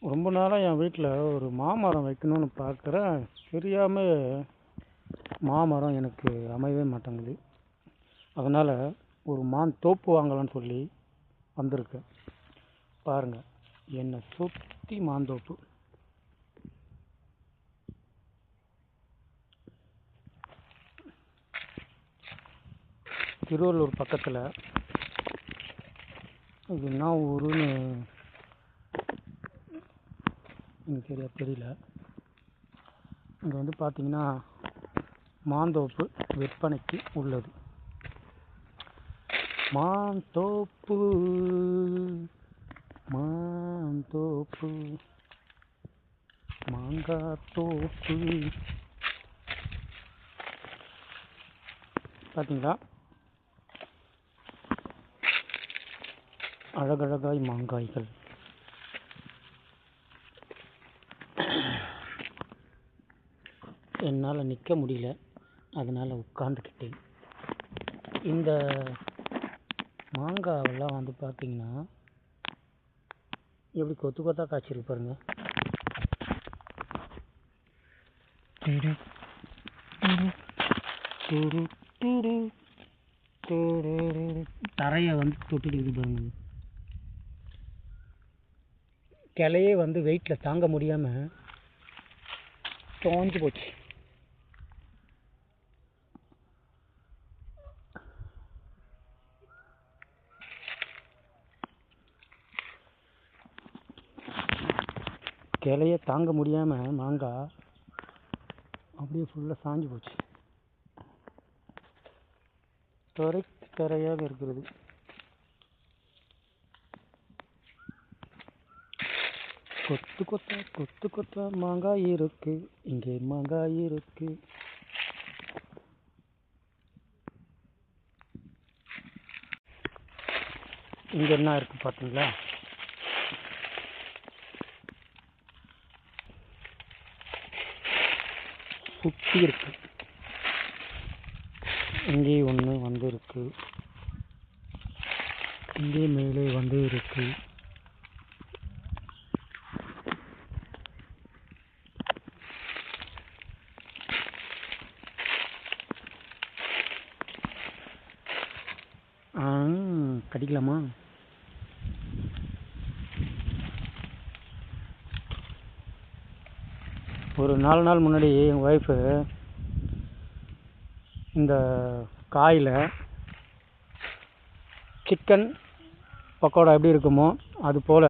ரொம்ப நாளாக என் வீட்டில் ஒரு மாமரம் வைக்கணும்னு பார்க்குறேன். தெரியாமல் மாமரம் எனக்கு அமையவே மாட்டேங்குது. அதனால் ஒரு தோப்பு வாங்கலாம்னு சொல்லி வந்திருக்கேன். பாருங்கள், என்னை சுற்றி மாந்தோப்பு. திருவள்ளூர் பக்கத்தில் இது என்ன ஊருன்னு எனக்கு தெரியல. இங்கே வந்து பார்த்தீங்கன்னா மாந்தோப்பு விற்பனைக்கு உள்ளது. மாந்தோப்பு மாந்தோப்பு மாங்காத்தோப்பு பார்த்தீங்களா? அழகழகாய் மாங்காய்கள். என்னால் நிற்க முடியல, அதனால் உட்காந்துக்கிட்டேன். இந்த மாங்காவெல்லாம் வந்து பார்த்தீங்கன்னா எப்படி கொத்து கொத்தா காய்ச்சிருக்கு பாருங்க. தரையை வந்து தொட்டுட்டு பாருங்க. கிளையே வந்து வெயிட்டில் தாங்க முடியாமல் தோஞ்சு போச்சு. கிளையை தாங்க முடியாமல் மாங்காய் அப்படியே ஃபுல்லாக சாஞ்சு போச்சு. தரையாக இருக்கிறது. கொத்து கொத்தா கொத்து கொத்தா மாங்காய் இருக்கு, இங்கே மாங்காய் இருக்கு. இங்கே என்ன இருக்கு பார்த்தீங்களா? சுற்றி இருக்கு. இங்கே ஒன்று வந்து இருக்கு, இங்கே மேலே வந்து இருக்கு. கடிக்கலாமா? ஒரு 4 நாள் முன்னாடி எங்கள் ஒய்ஃபு இந்த காயில் சிக்கன் பக்கோடா எப்படி இருக்குமோ அது போல்